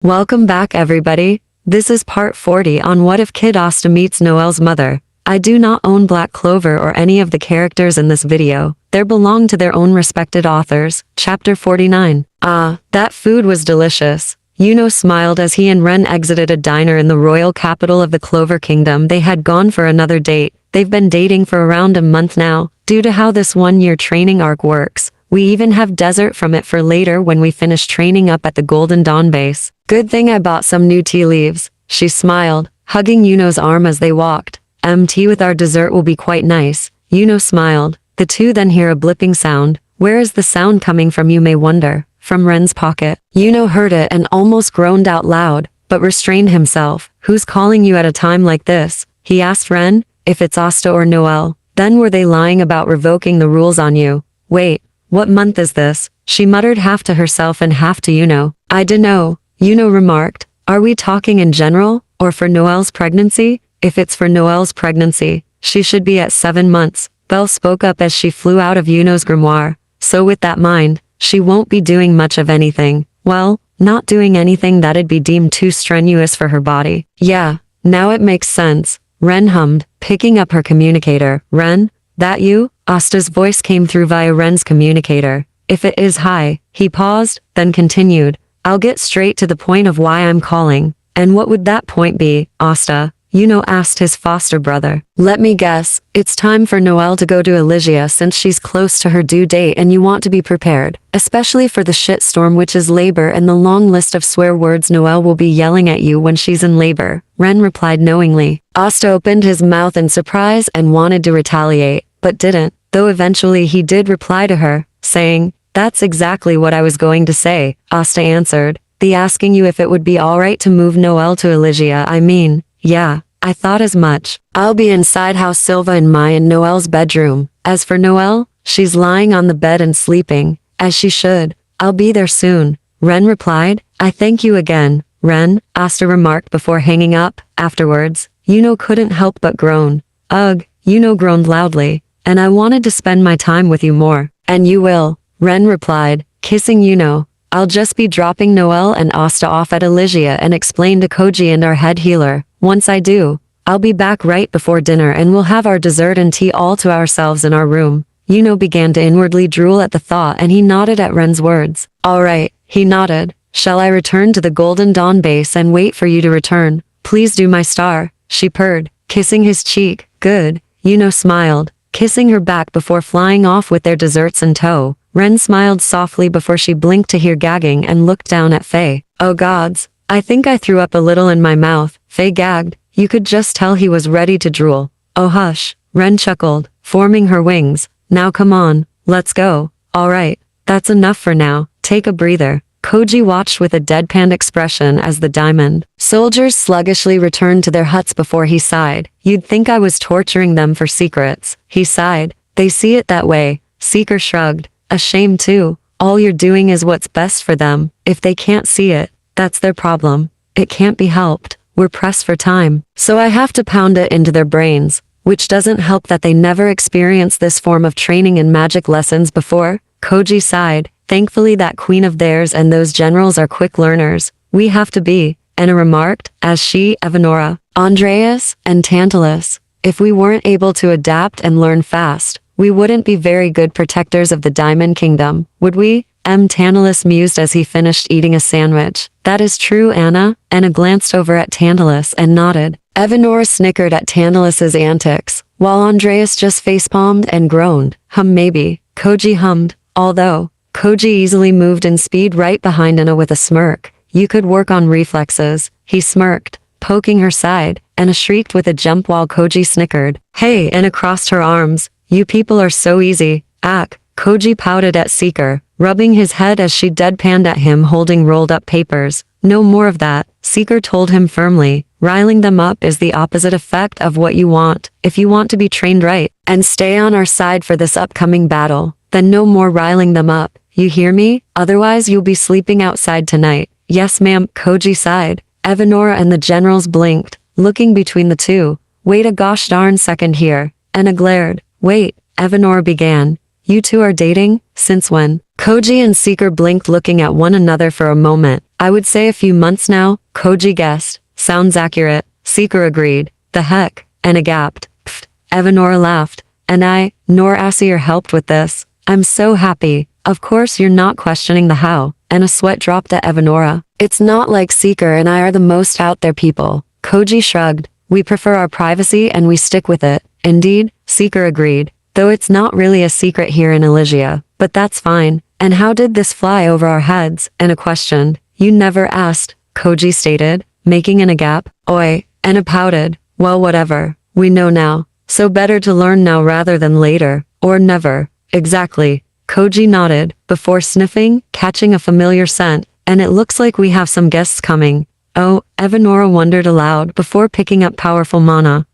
Welcome back everybody. This is part 40 on What If Kid Asta Meets Noelle's Mother. I do not own Black Clover or any of the characters in this video. They belong to their own respected authors. Chapter 49. Ah, that food was delicious. Yuno smiled as he and Ren exited a diner in the royal capital of the Clover Kingdom. They had gone for another date. They've been dating for around a month now. Due to how this one-year training arc works, we even have dessert from it for later when we finish training up at the Golden Dawn base. Good thing I bought some new tea leaves. She smiled, hugging Yuno's arm as they walked. Tea with our dessert will be quite nice. Yuno smiled. The two then hear a blipping sound. Where is the sound coming from, you may wonder? From Ren's pocket. Yuno heard it and almost groaned out loud, but restrained himself. Who's calling you at a time like this? He asked Ren, if it's Asta or Noelle. Then were they lying about revoking the rules on you? Wait, what month is this? She muttered half to herself and half to Yuno. I dunno, Yuno remarked. Are we talking in general, or for Noelle's pregnancy? If it's for Noelle's pregnancy, she should be at 7 months. Belle spoke up as she flew out of Yuno's grimoire. So with that mind, she won't be doing much of anything. Well, not doing anything that'd be deemed too strenuous for her body. Yeah, now it makes sense. Ren hummed, picking up her communicator. Ren, that you? Asta's voice came through via Ren's communicator. If it is, hi. He paused, then continued. I'll get straight to the point of why I'm calling. And what would that point be, Asta? Yuno asked his foster brother. Let me guess, it's time for Noelle to go to Elysia since she's close to her due date and you want to be prepared, especially for the shitstorm which is labor and the long list of swear words Noelle will be yelling at you when she's in labor, Ren replied knowingly. Asta opened his mouth in surprise and wanted to retaliate, but didn't, though eventually he did reply to her, saying, that's exactly what I was going to say, Asta answered. The asking you if it would be alright to move Noelle to Elysia, I mean. Yeah, I thought as much. I'll be inside House Silva in my and Noelle's bedroom. As for Noelle, she's lying on the bed and sleeping, as she should. I'll be there soon. Ren replied. I thank you again, Ren, Asta remarked before hanging up. Afterwards, Yuno couldn't help but groan. Ugh, Yuno groaned loudly. And I wanted to spend my time with you more. And you will, Ren replied, kissing Yuno. I'll just be dropping Noelle and Asta off at Elysia and explain to Koji and our head healer. Once I do, I'll be back right before dinner and we'll have our dessert and tea all to ourselves in our room. Yuno began to inwardly drool at the thought and he nodded at Ren's words. All right, he nodded. Shall I return to the Golden Dawn base and wait for you to return? Please do, my star, she purred, kissing his cheek. Good, Yuno smiled, kissing her back before flying off with their desserts in tow. Ren smiled softly before she blinked to hear gagging and looked down at Faye. Oh gods, I think I threw up a little in my mouth. Faye gagged. You could just tell he was ready to drool. Oh hush, Ren chuckled, forming her wings. Now come on, let's go. Alright, that's enough for now. Take a breather. Koji watched with a deadpan expression as the diamond soldiers sluggishly returned to their huts before he sighed. You'd think I was torturing them for secrets. He sighed. They see it that way. Seeker shrugged. A shame too. All you're doing is what's best for them. If they can't see it, that's their problem. It can't be helped. We're pressed for time. So I have to pound it into their brains, which doesn't help that they never experienced this form of training in magic lessons before. Koji sighed. Thankfully that queen of theirs and those generals are quick learners. We have to be, Anna remarked, as she, Evanora, Andreas, and Tantalus. If we weren't able to adapt and learn fast, we wouldn't be very good protectors of the Diamond Kingdom, would we? Tantalus mused as he finished eating a sandwich. That is true, Anna. Anna glanced over at Tantalus and nodded. Evanora snickered at Tantalus's antics, while Andreas just facepalmed and groaned. Maybe. Koji hummed, although, Koji easily moved in speed right behind Anna with a smirk. You could work on reflexes. He smirked, poking her side. Anna shrieked with a jump while Koji snickered. Hey, Anna crossed her arms. You people are so easy. Ack. Koji pouted at Seeker, rubbing his head as she deadpanned at him holding rolled up papers. No more of that, Seeker told him firmly. Riling them up is the opposite effect of what you want. If you want to be trained right, and stay on our side for this upcoming battle, then no more riling them up. You hear me? Otherwise you'll be sleeping outside tonight. Yes ma'am, Koji sighed. Evanora and the generals blinked, looking between the two. Wait a gosh darn second here. Anna glared. Wait, Evanora began. You two are dating? Since when? Koji and Seeker blinked, looking at one another for a moment. I would say a few months now, Koji guessed. Sounds accurate, Seeker agreed. The heck? Anna gasped. Pfft. Evanora laughed. And I, nor Asier helped with this. I'm so happy. Of course you're not questioning the how. And a sweat dropped at Evanora. It's not like Seeker and I are the most out there people. Koji shrugged. We prefer our privacy and we stick with it. Indeed, Seeker agreed. Though it's not really a secret here in Elysia. But that's fine. And how did this fly over our heads? Anna questioned. You never asked, Koji stated, making an gap. Oi, Anna pouted. Well, whatever. We know now. So better to learn now rather than later. Or never. Exactly. Koji nodded, before sniffing, catching a familiar scent. And it looks like we have some guests coming. Oh, Evanora wondered aloud before picking up powerful mana.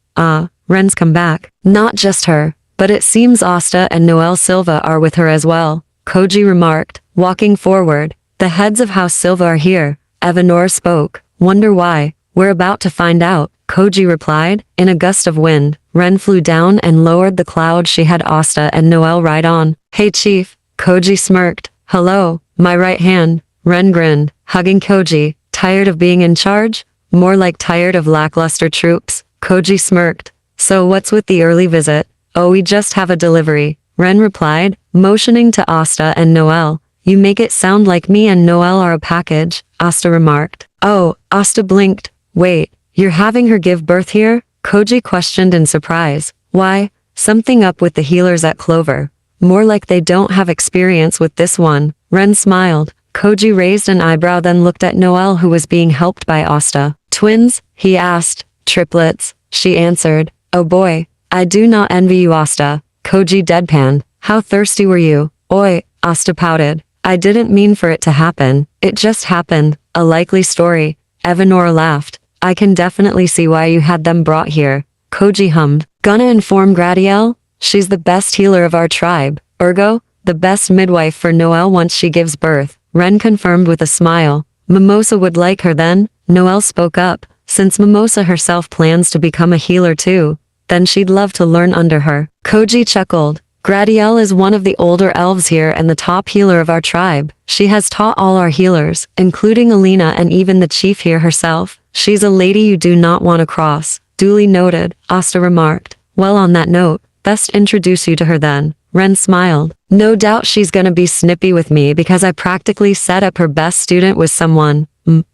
Ren's come back. Not just her. But it seems Asta and Noelle Silva are with her as well. Koji remarked, walking forward. The heads of House Silva are here. Evanora spoke. Wonder why? We're about to find out. Koji replied. In a gust of wind, Ren flew down and lowered the cloud she had Asta and Noelle ride on. Hey chief. Koji smirked. Hello, my right hand. Ren grinned, hugging Koji. Tired of being in charge? More like tired of lackluster troops. Koji smirked. So what's with the early visit? Oh, we just have a delivery. Ren replied, motioning to Asta and Noelle. You make it sound like me and Noelle are a package, Asta remarked. Oh, Asta blinked. Wait, you're having her give birth here? Koji questioned in surprise. Why? Something up with the healers at Clover. More like they don't have experience with this one. Ren smiled. Koji raised an eyebrow, then looked at Noelle, who was being helped by Asta. Twins? He asked. Triplets, she answered. Oh boy, I do not envy you, Asta. Koji deadpanned. How thirsty were you? Oi, Asta pouted. I didn't mean for it to happen. It just happened. A likely story. Evanora laughed. I can definitely see why you had them brought here. Koji hummed. Gonna inform Gradiel? She's the best healer of our tribe. Ergo, the best midwife for Noelle once she gives birth. Ren confirmed with a smile. Mimosa would like her then? Noelle spoke up. Since Mimosa herself plans to become a healer too, then she'd love to learn under her. Koji chuckled. Gradiel is one of the older elves here and the top healer of our tribe. She has taught all our healers, including Alina and even the chief here herself. She's a lady you do not want to cross. Duly noted, Asta remarked. Well, on that note, best introduce you to her then. Ren smiled. No doubt she's gonna be snippy with me because I practically set up her best student with someone.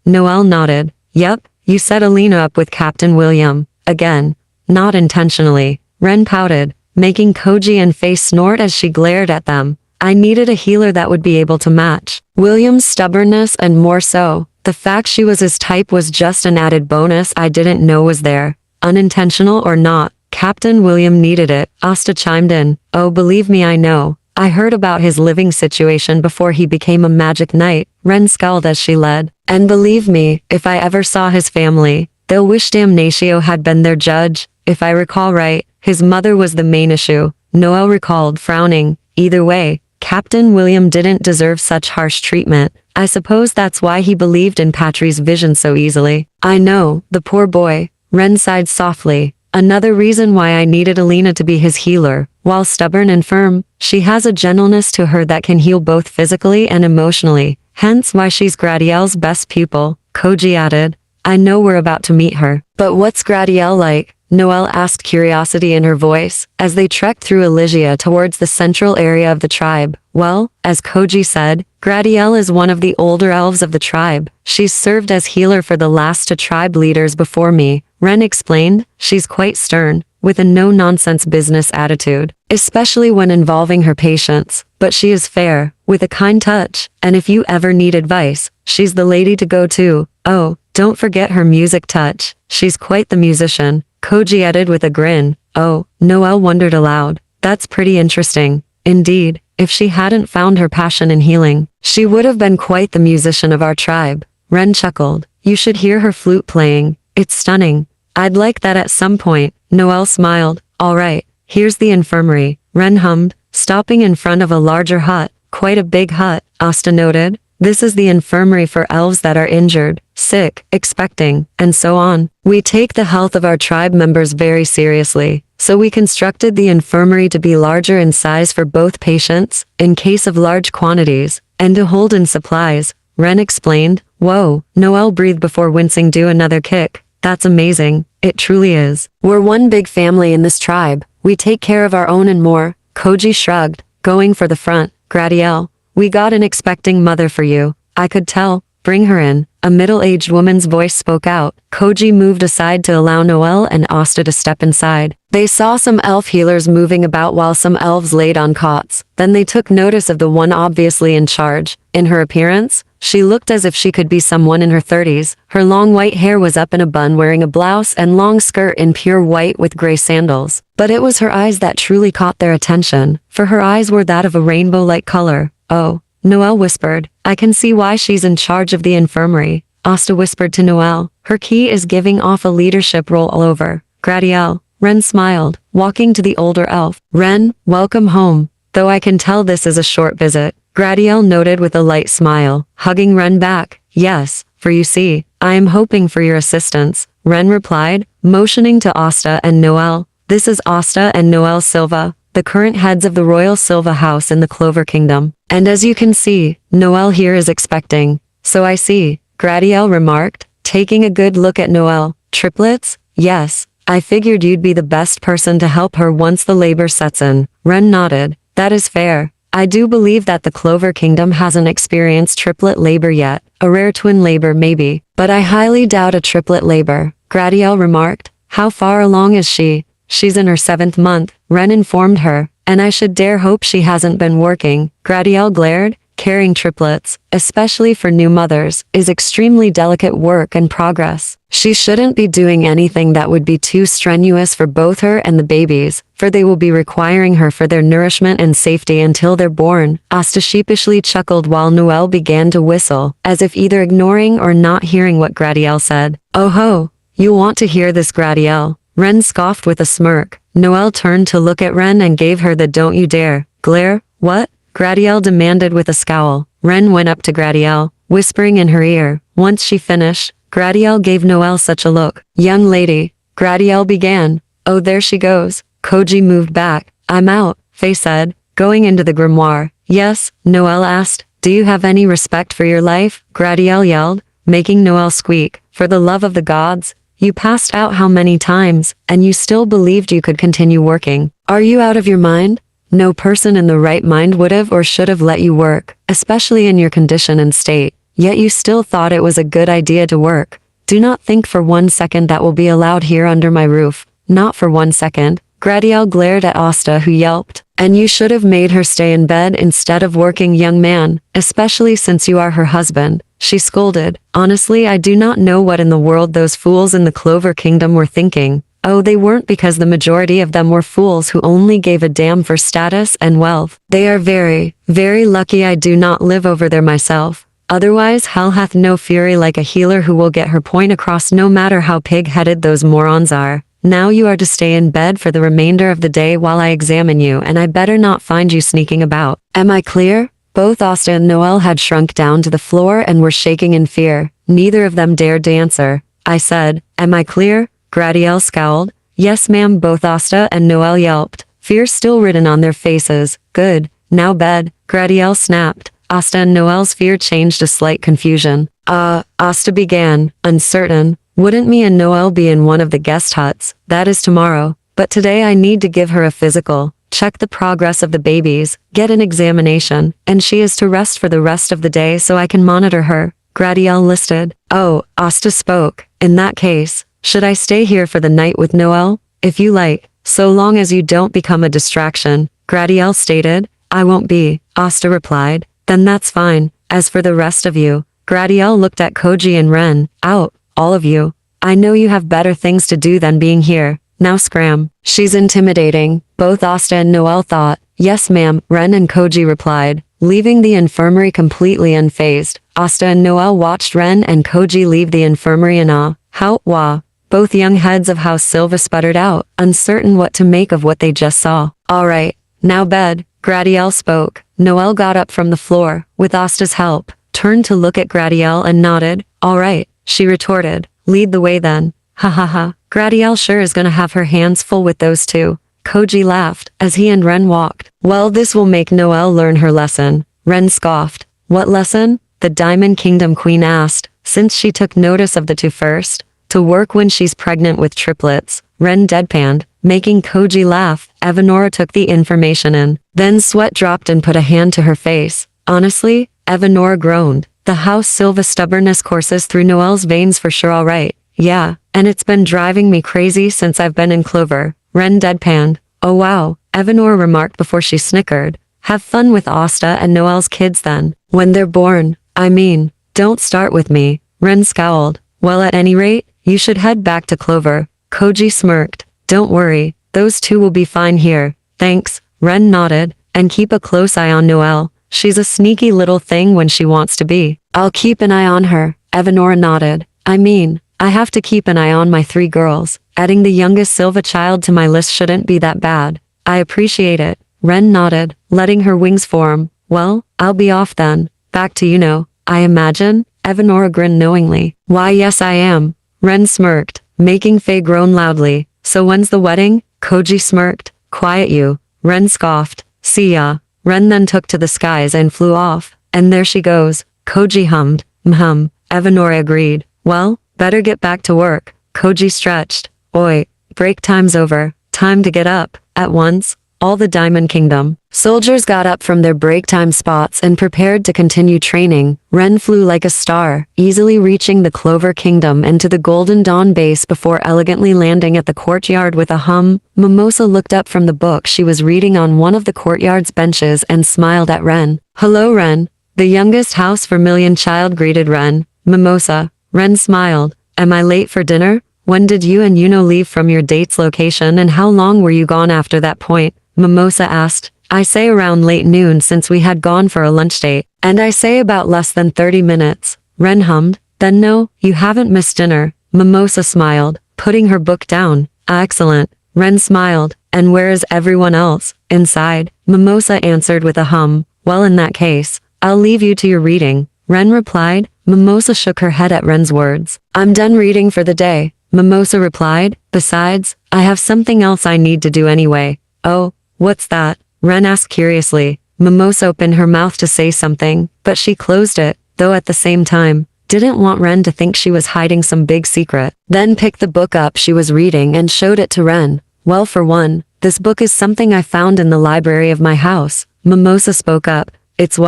Noelle nodded. Yep, you set Alina up with Captain William. Again. Not intentionally. Ren pouted, making Koji and Faye snort as she glared at them. I needed a healer that would be able to match William's stubbornness, and more so, the fact she was his type was just an added bonus I didn't know was there. Unintentional or not, Captain William needed it. Asta chimed in. Oh, believe me, I know. I heard about his living situation before he became a magic knight. Ren scowled as she led. And believe me, if I ever saw his family, they'll wish Damnatio had been their judge. If I recall right, his mother was the main issue. Noelle recalled, frowning. Either way, Captain William didn't deserve such harsh treatment. I suppose that's why he believed in Patri's vision so easily. I know, the poor boy. Ren sighed softly. Another reason why I needed Alina to be his healer. While stubborn and firm, she has a gentleness to her that can heal both physically and emotionally. Hence why she's Gradiel's best pupil. Koji added. I know we're about to meet her. But what's Gradiel like? Noelle asked, curiosity in her voice, as they trekked through Elysia towards the central area of the tribe. Well, as Koji said, Gradiel is one of the older elves of the tribe. She's served as healer for the last two tribe leaders before me. Ren explained. She's quite stern, with a no-nonsense business attitude, especially when involving her patients. But she is fair, with a kind touch, and if you ever need advice, she's the lady to go to. Oh, don't forget her music touch. She's quite the musician. Koji added with a grin. Oh, Noelle wondered aloud. That's pretty interesting. Indeed, if she hadn't found her passion in healing, she would have been quite the musician of our tribe. Ren chuckled. You should hear her flute playing. It's stunning. I'd like that at some point. Noelle smiled. All right, here's the infirmary. Ren hummed, stopping in front of a larger hut. Quite a big hut, Asta noted. This is the infirmary for elves that are injured, sick, expecting, and so on. We take the health of our tribe members very seriously, so we constructed the infirmary to be larger in size for both patients, in case of large quantities, and to hold in supplies, Ren explained. Whoa, Noelle breathed before wincing. Do another kick. That's amazing. It truly is. We're one big family in this tribe. We take care of our own and more. Koji shrugged, going for the front. Gradiel, we got an expecting mother for you. I could tell. Bring her in. A middle-aged woman's voice spoke out. Koji moved aside to allow Noelle and Asta to step inside. They saw some elf healers moving about while some elves laid on cots. Then they took notice of the one obviously in charge. In her appearance, she looked as if she could be someone in her 30s. Her long white hair was up in a bun, wearing a blouse and long skirt in pure white with gray sandals. But it was her eyes that truly caught their attention, for her eyes were that of a rainbow-like color. Oh, Noelle whispered. I can see why she's in charge of the infirmary. Asta whispered to Noelle. Her key is giving off a leadership role all over. Gradiel. Ren smiled, walking to the older elf. Ren, welcome home. Though I can tell this is a short visit. Gradiel noted with a light smile, hugging Ren back. Yes, for you see, I am hoping for your assistance. Ren replied, motioning to Asta and Noelle. This is Asta and Noelle Silva, the current heads of the Royal Silva House in the Clover Kingdom. And as you can see, Noelle here is expecting. So I see, Gradiel remarked, taking a good look at Noelle. Triplets? Yes, I figured you'd be the best person to help her once the labor sets in. Ren nodded. That is fair. I do believe that the Clover Kingdom hasn't experienced triplet labor yet. A rare twin labor maybe, but I highly doubt a triplet labor. Gradiel remarked. How far along is she? She's in her 7th month, Ren informed her, and I should dare hope she hasn't been working. Gradiel glared. Carrying triplets, especially for new mothers, is extremely delicate work and progress. She shouldn't be doing anything that would be too strenuous for both her and the babies, for they will be requiring her for their nourishment and safety until they're born. Asta sheepishly chuckled while Noelle began to whistle, as if either ignoring or not hearing what Gradiel said. Oh ho, you want to hear this, Gradiel? Ren scoffed with a smirk. Noelle turned to look at Ren and gave her the don't you dare glare. What? Gradiel demanded with a scowl. Ren went up to Gradiel, whispering in her ear. Once she finished, Gradiel gave Noelle such a look. Young lady, Gradiel began. Oh, there she goes. Koji moved back. I'm out, Faye said, going into the grimoire. Yes, Noelle asked. Do you have any respect for your life? Gradiel yelled, making Noelle squeak. For the love of the gods, you passed out how many times, and you still believed you could continue working. Are you out of your mind? No person in the right mind would have or should have let you work, especially in your condition and state, yet you still thought it was a good idea to work. Do not think for 1 second that will be allowed here under my roof. Not for 1 second. Gradiel glared at Asta, who yelped. And you should have made her stay in bed instead of working, young man, especially since you are her husband. She scolded. Honestly, I do not know what in the world those fools in the Clover Kingdom were thinking. Oh, they weren't, because the majority of them were fools who only gave a damn for status and wealth. They are very, very lucky I do not live over there myself. Otherwise hell hath no fury like a healer who will get her point across no matter how pig-headed those morons are. Now you are to stay in bed for the remainder of the day while I examine you, and I better not find you sneaking about. Am I clear? Both Asta and Noelle had shrunk down to the floor and were shaking in fear. Neither of them dared to answer. I said, am I clear? Gradiel scowled. Yes, ma'am. Both Asta and Noelle yelped, fear still written on their faces. Good. Now bed. Gradiel snapped. Asta and Noelle's fear changed to slight confusion. Asta began, uncertain. Wouldn't me and Noelle be in one of the guest huts? That is tomorrow. But today I need to give her a physical, check the progress of the babies, get an examination, and she is to rest for the rest of the day so I can monitor her. Gradiel listed. Oh, Asta spoke. In that case, should I stay here for the night with Noelle? If you like, so long as you don't become a distraction, Gradiel stated. I won't be, Asta replied. Then that's fine. As for the rest of you, Gradiel looked at Koji and Ren. Out, all of you. I know you have better things to do than being here. Now scram. She's intimidating, both Asta and Noelle thought. Yes, ma'am, Ren and Koji replied, leaving the infirmary completely unfazed. Asta and Noelle watched Ren and Koji leave the infirmary in awe. How, wah. Both young heads of House Silva sputtered out, uncertain what to make of what they just saw. All right, now bed, Gradiel spoke. Noelle got up from the floor, with Asta's help, turned to look at Gradiel and nodded. All right, she retorted. Lead the way then. Ha ha ha. Gradiel sure is gonna have her hands full with those two. Koji laughed as he and Ren walked. Well, this will make Noelle learn her lesson. Ren scoffed. What lesson? The Diamond Kingdom Queen asked, since she took notice of the two first. To work when she's pregnant with triplets. Ren deadpanned, making Koji laugh. Evanora took the information in. Then sweat dropped and put a hand to her face. Honestly, Evanora groaned. The House Silva stubbornness courses through Noelle's veins for sure, alright. Yeah, and it's been driving me crazy since I've been in Clover. Ren deadpanned. Oh wow, Evanora remarked before she snickered. Have fun with Asta and Noelle's kids then. When they're born, I mean, don't start with me. Ren scowled. Well, at any rate, you should head back to Clover. Koji smirked. Don't worry, those two will be fine here. Thanks. Ren nodded. And keep a close eye on Noelle. She's a sneaky little thing when she wants to be. I'll keep an eye on her. Evanora nodded. I mean, I have to keep an eye on my 3 girls. Adding the youngest Silva child to my list shouldn't be that bad. I appreciate it. Ren nodded, letting her wings form. Well, I'll be off then. Back to I imagine? Evanora grinned knowingly. Why yes I am. Ren smirked, making Faye groan loudly. So when's the wedding? Koji smirked. Quiet you. Ren scoffed. See ya. Ren then took to the skies and flew off. And there she goes. Koji hummed. Mhum. Evanora agreed. Well, better get back to work. Koji stretched. Oi, break time's over. Time to get up. At once, all the Diamond Kingdom soldiers got up from their break time spots and prepared to continue training. Ren flew like a star, easily reaching the Clover Kingdom and to the Golden Dawn base before elegantly landing at the courtyard with a hum. Mimosa looked up from the book she was reading on one of the courtyard's benches and smiled at Ren. Hello, Ren. The youngest House Vermilion child greeted Ren. Mimosa. Ren smiled. Am I late for dinner? When did you and Yuno leave from your date's location and how long were you gone after that point? Mimosa asked. I say around late noon since we had gone for a lunch date. And I say about less than 30 minutes. Ren hummed. Then no, you haven't missed dinner. Mimosa smiled, putting her book down. Excellent. Ren smiled. And where is everyone else? Inside. Mimosa answered with a hum. Well, in that case, I'll leave you to your reading. Ren replied. Mimosa shook her head at Ren's words. I'm done reading for the day. Mimosa replied. Besides, I have something else I need to do anyway. Oh, what's that? Ren asked curiously. Mimosa opened her mouth to say something, but she closed it, though at the same time, didn't want Ren to think she was hiding some big secret. Then picked the book up she was reading and showed it to Ren. Well, for one, this book is something I found in the library of my house. Mimosa spoke up. It's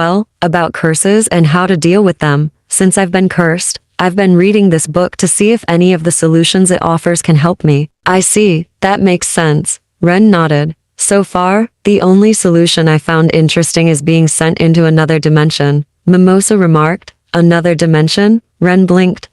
about curses and how to deal with them. Since I've been cursed, I've been reading this book to see if any of the solutions it offers can help me. I see, that makes sense. Ren nodded. So far, the only solution I found interesting is being sent into another dimension. Mimosa remarked. Another dimension? Ren blinked.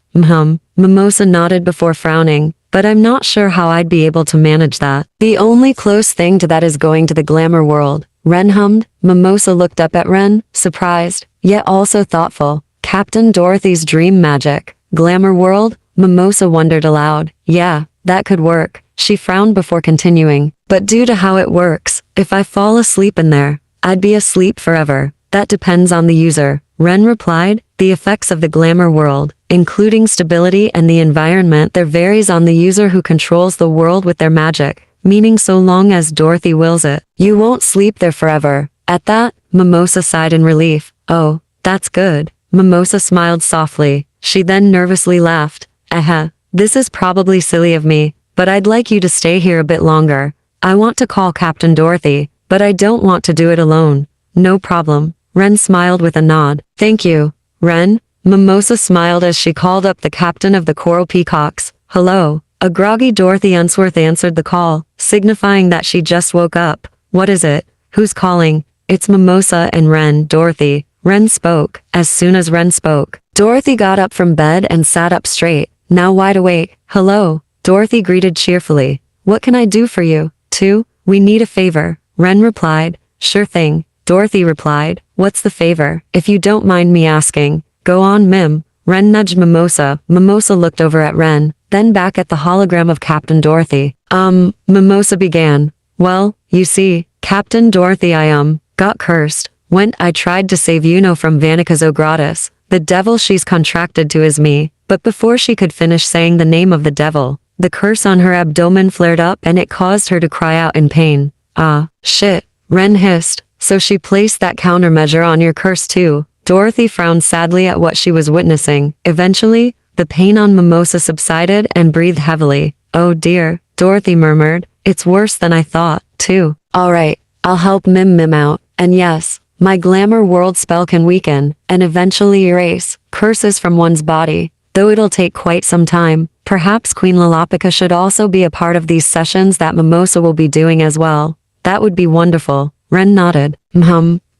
Mimosa nodded before frowning. But I'm not sure how I'd be able to manage that. The only close thing to that is going to the glamour world. Ren hummed. Mimosa looked up at Ren, surprised, yet also thoughtful. Captain Dorothy's dream magic. Glamour world? Mimosa wondered aloud. Yeah, that could work. She frowned before continuing. But due to how it works, if I fall asleep in there, I'd be asleep forever. That depends on the user. Ren replied. The effects of the glamour world, including stability and the environment, there varies on the user who controls the world with their magic, meaning so long as Dorothy wills it, you won't sleep there forever. At that, Mimosa sighed in relief. Oh, that's good. Mimosa smiled softly. She then nervously laughed. This is probably silly of me, but I'd like you to stay here a bit longer. I want to call Captain Dorothy, but I don't want to do it alone. No problem. Ren smiled with a nod. Thank you. Ren? Mimosa smiled as she called up the captain of the Coral Peacocks. Hello. A groggy Dorothy Unsworth answered the call, signifying that she just woke up. What is it? Who's calling? It's Mimosa and Ren. Dorothy. Ren spoke. As soon as Ren spoke, Dorothy got up from bed and sat up straight, now wide awake. Hello. Dorothy greeted cheerfully. What can I do for you? We need a favor. Ren replied. Sure thing. Dorothy replied. What's the favor? If you don't mind me asking. Go on, Mim. Ren nudged Mimosa. Mimosa looked over at Ren, then back at the hologram of Captain Dorothy. Mimosa began. Well, you see, Captain Dorothy got cursed. When I tried to save Yuno from Vanika's Ogratis, the devil she's contracted to is me, But before she could finish saying the name of the devil, the curse on her abdomen flared up and it caused her to cry out in pain. Ah, shit, Ren hissed. So she placed that countermeasure on your curse too. Dorothy frowned sadly at what she was witnessing. Eventually, the pain on Mimosa subsided and breathed heavily. Oh dear, Dorothy murmured. It's worse than I thought, too. Alright, I'll help Mim out. And yes, my glamour world spell can weaken, and eventually erase, curses from one's body. Though it'll take quite some time, perhaps Queen Lalapica should also be a part of these sessions that Mimosa will be doing as well. That would be wonderful. Ren nodded.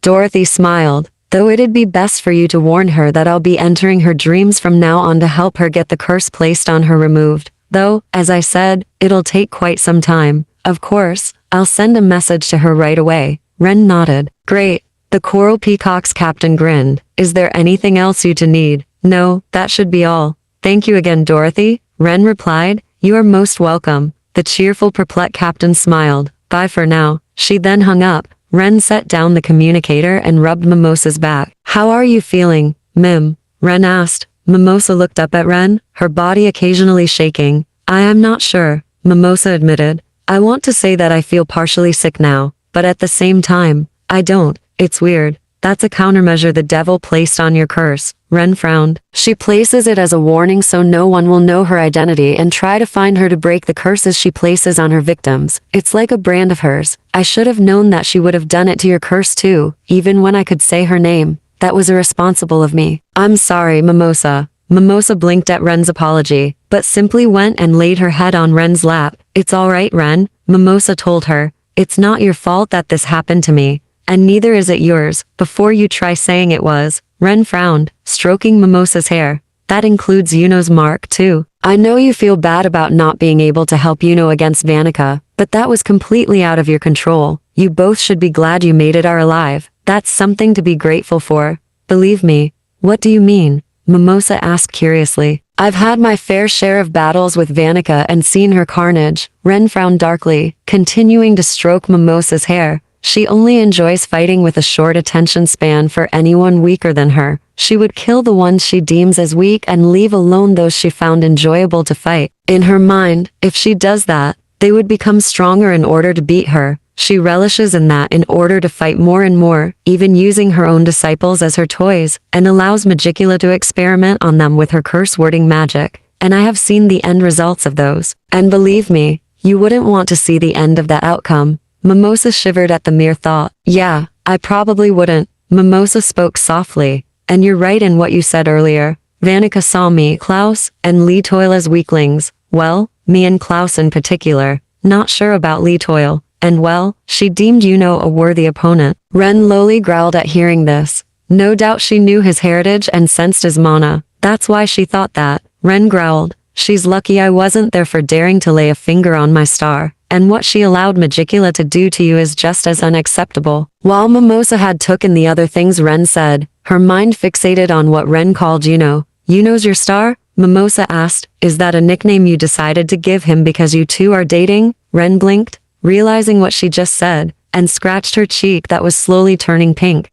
Dorothy smiled. Though it'd be best for you to warn her that I'll be entering her dreams from now on to help her get the curse placed on her removed. Though, as I said, it'll take quite some time. Of course, I'll send a message to her right away. Ren nodded. Great. The Coral Peacock's captain grinned. Is there anything else you to need? No, that should be all. Thank you again, Dorothy. Ren replied. You are most welcome. The cheerful perplexed captain smiled. Bye for now. She then hung up. Ren set down the communicator and rubbed Mimosa's back. How are you feeling, Mim? Ren asked. Mimosa looked up at Ren, her body occasionally shaking. I am not sure, Mimosa admitted. I want to say that I feel partially sick now, but at the same time, I don't. It's weird. That's a countermeasure the devil placed on your curse. Ren frowned. She places it as a warning so no one will know her identity and try to find her to break the curses she places on her victims. It's like a brand of hers. I should have known that she would have done it to your curse too, even when I could say her name. That was irresponsible of me. I'm sorry, Mimosa. Mimosa blinked at Ren's apology, but simply went and laid her head on Ren's lap. It's alright, Ren, Mimosa told her. It's not your fault that this happened to me. And neither is it yours, before you try saying it was. Ren frowned, stroking Mimosa's hair. That includes Yuno's mark, too. I know you feel bad about not being able to help Yuno against Vanica, but that was completely out of your control. You both should be glad you made it alive. That's something to be grateful for. Believe me. What do you mean? Mimosa asked curiously. I've had my fair share of battles with Vanica and seen her carnage. Ren frowned darkly, continuing to stroke Mimosa's hair. She only enjoys fighting with a short attention span for anyone weaker than her. She would kill the ones she deems as weak and leave alone those she found enjoyable to fight. In her mind, if she does that, they would become stronger in order to beat her. She relishes in that in order to fight more and more, even using her own disciples as her toys, and allows Magicula to experiment on them with her curse-wording magic. And I have seen the end results of those. And believe me, you wouldn't want to see the end of that outcome. Mimosa shivered at the mere thought. Yeah, I probably wouldn't. Mimosa spoke softly. And you're right in what you said earlier. Vanica saw me, Klaus, and Lee Toyle as weaklings. Well, me and Klaus in particular. Not sure about Lee Toyle. And well, she deemed Yuno a worthy opponent. Ren lowly growled at hearing this. No doubt she knew his heritage and sensed his mana. That's why she thought that. Ren growled. She's lucky I wasn't there for daring to lay a finger on my star. And what she allowed Magicula to do to you is just as unacceptable. While Mimosa had taken the other things Ren said, her mind fixated on what Ren called Yuno. Yuno's your star? Mimosa asked. Is that a nickname you decided to give him because you two are dating? Ren blinked, realizing what she just said, and scratched her cheek that was slowly turning pink.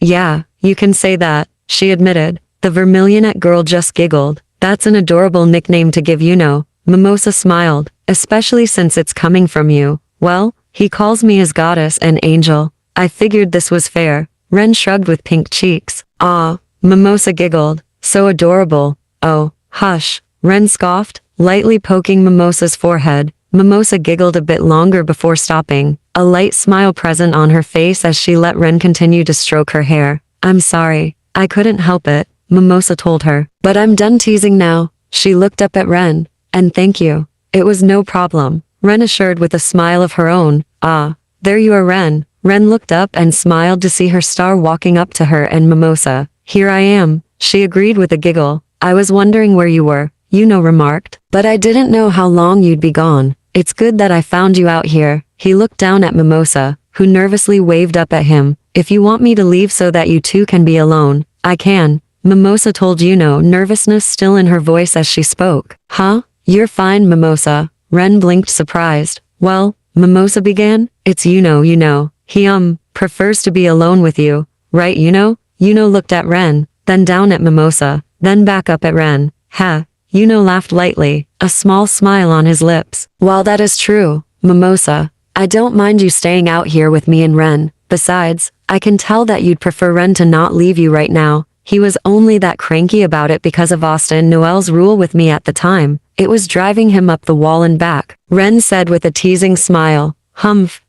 Yeah, you can say that, she admitted. The Vermillionette girl just giggled. That's an adorable nickname to give Yuno. Mimosa smiled. Especially since it's coming from you. Well, he calls me his goddess and angel. I figured this was fair. Ren shrugged with pink cheeks. Ah, Mimosa giggled. So adorable. Oh, hush. Ren scoffed, lightly poking Mimosa's forehead. Mimosa giggled a bit longer before stopping, a light smile present on her face as she let Ren continue to stroke her hair. I'm sorry. I couldn't help it, Mimosa told her. But I'm done teasing now. She looked up at Ren. And thank you. It was no problem, Ren assured with a smile of her own. Ah, there you are, Ren. Ren looked up and smiled to see her star walking up to her and Mimosa. Here I am, she agreed with a giggle. I was wondering where you were, Yuno remarked. But I didn't know how long you'd be gone. It's good that I found you out here. He looked down at Mimosa, who nervously waved up at him. If you want me to leave so that you two can be alone, I can, Mimosa told Yuno, nervousness still in her voice as she spoke. Huh? You're fine, Mimosa. Ren blinked surprised. Well, Mimosa began, it's Yuno. He prefers to be alone with you. Right, Yuno? Yuno looked at Ren, then down at Mimosa, then back up at Ren. Ha, laughed lightly, a small smile on his lips. While that is true, Mimosa, I don't mind you staying out here with me and Ren. Besides, I can tell that you'd prefer Ren to not leave you right now. He was only that cranky about it because of Asta and Noelle's rule with me at the time. It was driving him up the wall and back, Ren said with a teasing smile. Humph,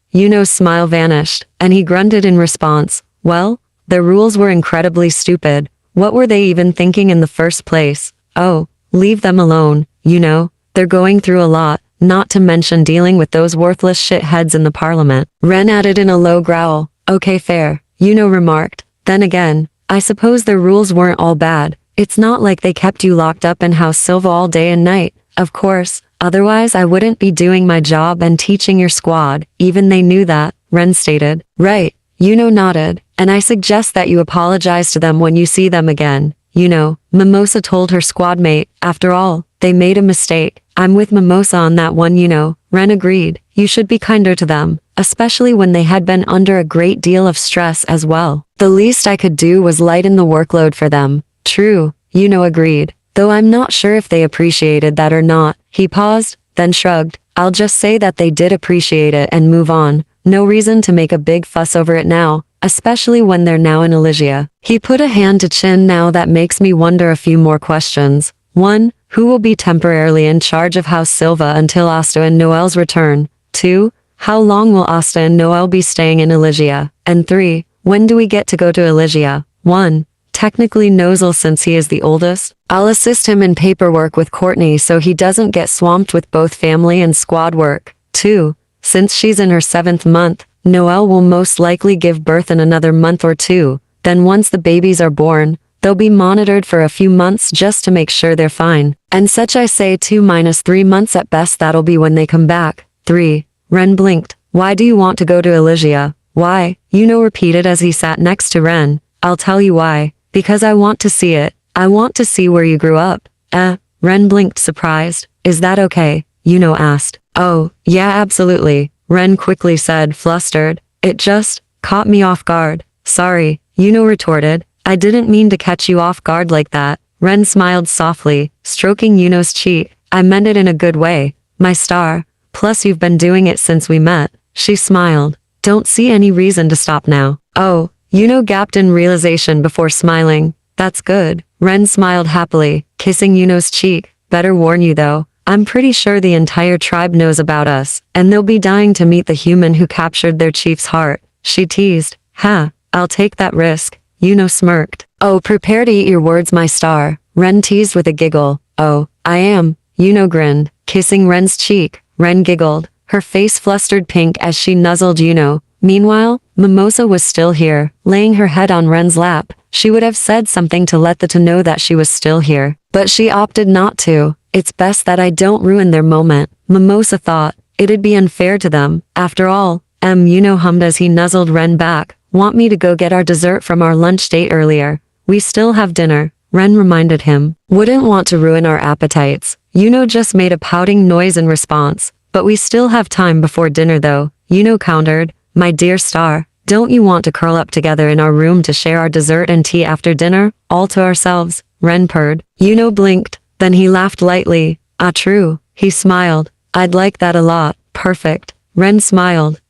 smile vanished, and he grunted in response. Well, their rules were incredibly stupid. What were they even thinking in the first place? Oh, leave them alone, they're going through a lot, not to mention dealing with those worthless shitheads in the parliament. Ren added in a low growl. Okay, fair, remarked. Then again, I suppose their rules weren't all bad. It's not like they kept you locked up in House Silva all day and night. Of course, otherwise I wouldn't be doing my job and teaching your squad. Even they knew that, Ren stated. Right, nodded, and I suggest that you apologize to them when you see them again. Mimosa told her squad mate. After all, they made a mistake. I'm with Mimosa on that one, Ren agreed. You should be kinder to them, especially when they had been under a great deal of stress as well. The least I could do was lighten the workload for them. True, agreed. Though I'm not sure if they appreciated that or not. He paused, then shrugged. I'll just say that they did appreciate it and move on. No reason to make a big fuss over it now, especially when they're now in Elysia. He put a hand to chin. Now that makes me wonder a few more questions. 1. Who will be temporarily in charge of House Silva until Asta and Noelle's return? 2. How long will Asta and Noelle be staying in Elysia? And 3. When do we get to go to Elysia? 1. Technically Noelle, since he is the oldest. I'll assist him in paperwork with Courtney so he doesn't get swamped with both family and squad work. 2. Since she's in her 7th month, Noelle will most likely give birth in another month or 2. Then once the babies are born, they'll be monitored for a few months just to make sure they're fine. And such I say 2-3 months at best, that'll be when they come back. 3. Ren blinked. Why do you want to go to Elysia? Why? Repeated as he sat next to Ren. I'll tell you why. Because I want to see it. I want to see where you grew up. Ren blinked, surprised. Is that okay? Asked. Oh, yeah, absolutely, Ren quickly said, flustered. It just caught me off guard. Sorry, retorted. I didn't mean to catch you off guard like that. Ren smiled softly, stroking Yuno's cheek. I meant it in a good way, my star. Plus you've been doing it since we met. She smiled. Don't see any reason to stop now. Oh, gasped in realization before smiling. That's good. Ren smiled happily, kissing Yuno's cheek. Better warn you though, I'm pretty sure the entire tribe knows about us, and they'll be dying to meet the human who captured their chief's heart. She teased. Ha, I'll take that risk. Smirked. Oh, prepare to eat your words, my star. Ren teased with a giggle. Oh, I am. Grinned, kissing Ren's cheek. Ren giggled, her face flustered pink as she nuzzled Meanwhile, Mimosa was still here, laying her head on Ren's lap. She would have said something to let the two know that she was still here, but she opted not to. It's best that I don't ruin their moment, Mimosa thought. It'd be unfair to them. After all, hummed as he nuzzled Ren back. Want me to go get our dessert from our lunch date earlier? We still have dinner, Ren reminded him. Wouldn't want to ruin our appetites. Just made a pouting noise in response. But we still have time before dinner though, countered. My dear star, don't you want to curl up together in our room to share our dessert and tea after dinner, all to ourselves? Ren purred. Blinked, then he laughed lightly. Ah, true, he smiled. I'd like that a lot. Perfect. Ren smiled.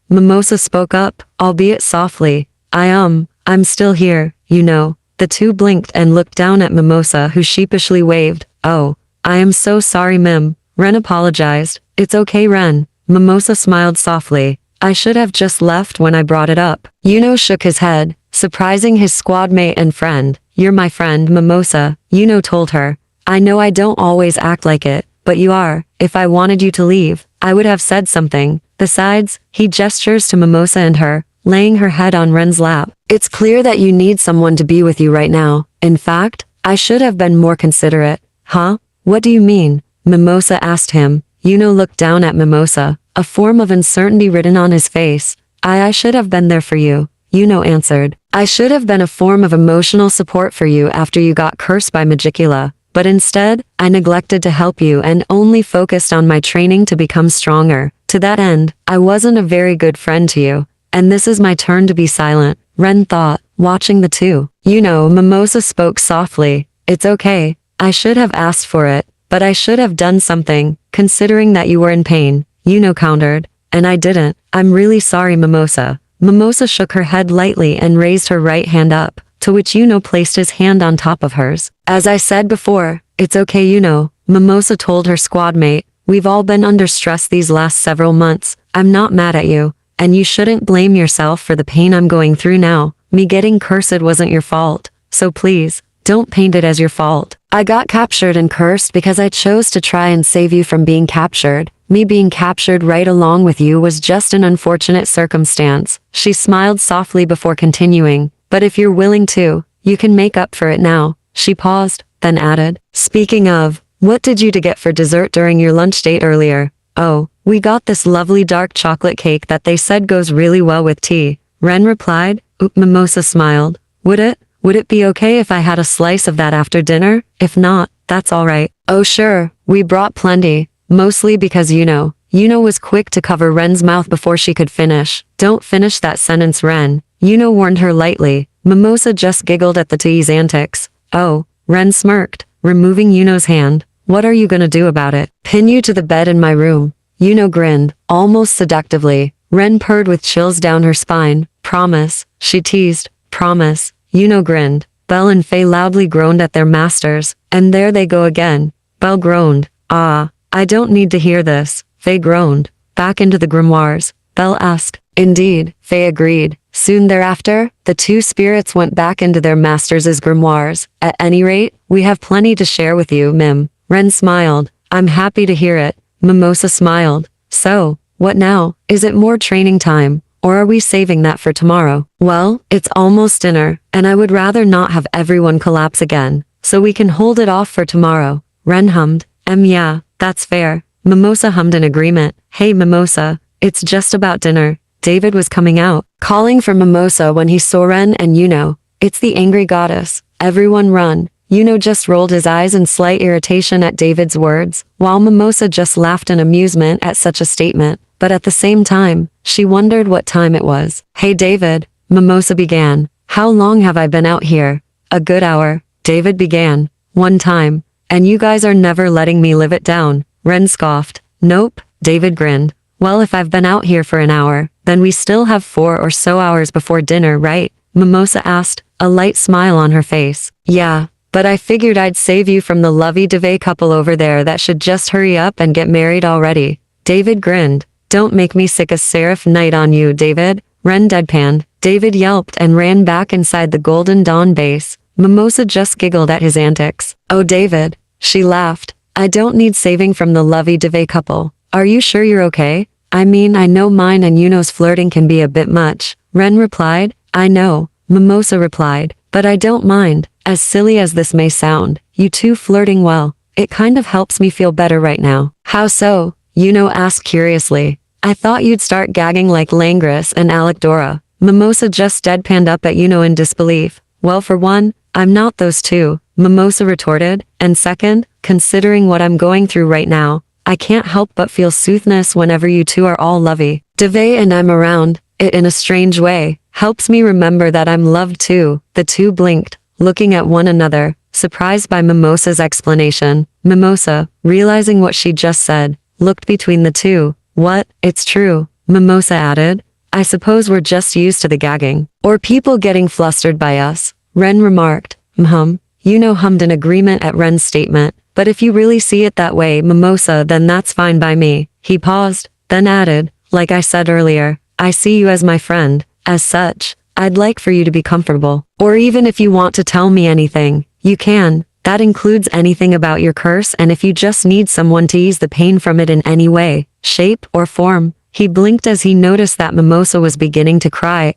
Mimosa spoke up, albeit softly. I'm still here, The two blinked and looked down at Mimosa, who sheepishly waved. Oh, I am so sorry, Mim. Ren apologized. It's okay, Ren. Mimosa smiled softly. I should have just left when I brought it up. Shook his head, surprising his squad mate and friend. You're my friend, Mimosa, told her. I know I don't always act like it, but you are. If I wanted you to leave, I would have said something. Besides, he gestures to Mimosa and her, laying her head on Ren's lap. It's clear that you need someone to be with you right now. In fact, I should have been more considerate. Huh? What do you mean? Mimosa asked him. Looked down at Mimosa, a form of uncertainty written on his face. I should have been there for you, answered. I should have been a form of emotional support for you after you got cursed by Magicula. But instead, I neglected to help you and only focused on my training to become stronger. To that end, I wasn't a very good friend to you. And this is my turn to be silent, Ren thought, watching the two. Mimosa spoke softly. It's okay. I should have asked for it, but I should have done something, considering that you were in pain, countered. And I didn't. I'm really sorry, Mimosa. Mimosa shook her head lightly and raised her right hand up, to which placed his hand on top of hers. As I said before, it's okay, Mimosa told her squad mate. We've all been under stress these last several months. I'm not mad at you, and you shouldn't blame yourself for the pain I'm going through now. Me getting cursed wasn't your fault, so please, don't paint it as your fault. I got captured and cursed because I chose to try and save you from being captured. Me being captured right along with you was just an unfortunate circumstance. She smiled softly before continuing, but if you're willing to, you can make up for it now. She paused, then added, speaking of, what did you get for dessert during your lunch date earlier? Oh, we got this lovely dark chocolate cake that they said goes really well with tea. Ren replied. Mimosa smiled. Would it be okay if I had a slice of that after dinner? If not, that's alright. Oh sure, we brought plenty. Mostly because Yuno was quick to cover Ren's mouth before she could finish. Don't finish that sentence, Ren. Yuno warned her lightly. Mimosa just giggled at the tea's antics. Oh, Ren smirked, removing Yuno's hand. What are you gonna do about it? Pin you to the bed in my room. Yuno grinned, almost seductively. Ren purred with chills down her spine. Promise, she teased. Promise. Yuno grinned. Belle and Faye loudly groaned at their masters. And there they go again. Belle groaned. Ah, I don't need to hear this. Faye groaned. Back into the grimoires. Belle asked. Indeed, Faye agreed. Soon thereafter, the two spirits went back into their masters' grimoires. At any rate, we have plenty to share with you, Mim. Ren smiled. I'm happy to hear it. Mimosa smiled. So, what now? Is it more training time? Or are we saving that for tomorrow? Well, it's almost dinner, and I would rather not have everyone collapse again, so we can hold it off for tomorrow. Ren hummed. Yeah, that's fair. Mimosa hummed in agreement. Hey Mimosa, it's just about dinner. David was coming out, calling for Mimosa when he saw Ren and Yuno. It's the angry goddess. Everyone run. Yuno just rolled his eyes in slight irritation at David's words, while Mimosa just laughed in amusement at such a statement. But at the same time, she wondered what time it was. Hey David, Mimosa began. How long have I been out here? A good hour, David began. One time. And you guys are never letting me live it down. Ren scoffed. Nope, David grinned. Well, if I've been out here for an hour, then we still have 4 or so hours before dinner, right? Mimosa asked, a light smile on her face. Yeah, but I figured I'd save you from the lovey-dovey couple over there that should just hurry up and get married already. David grinned. Don't make me sick a seraph night on you, David. Ren deadpanned. David yelped and ran back inside the Golden Dawn base. Mimosa just giggled at his antics. Oh David, she laughed. I don't need saving from the lovey-dovey couple. Are you sure you're okay? I mean, I know mine and Yuno's flirting can be a bit much. Ren replied. I know, Mimosa replied, but I don't mind. As silly as this may sound, you two flirting well. It kind of helps me feel better right now. How so? Yuno asked curiously. I thought you'd start gagging like Langris and Alec Dora. Mimosa just deadpanned up at Yuno in disbelief. Well, for one, I'm not those two, Mimosa retorted, and second, considering what I'm going through right now, I can't help but feel soothness whenever you two are all lovey-dovey and I'm around. It in a strange way, helps me remember that I'm loved too. The two blinked, looking at one another, surprised by Mimosa's explanation. Mimosa, realizing what she just said, looked between the two. What? It's true, Mimosa added. I suppose we're just used to the gagging. Or people getting flustered by us. Ren remarked. Yuno hummed in agreement at Ren's statement. But if you really see it that way, Mimosa, then that's fine by me. He paused, then added, like I said earlier, I see you as my friend. As such, I'd like for you to be comfortable. Or even if you want to tell me anything, you can. That includes anything about your curse and if you just need someone to ease the pain from it in any way, shape, or form. He blinked as he noticed that Mimosa was beginning to cry.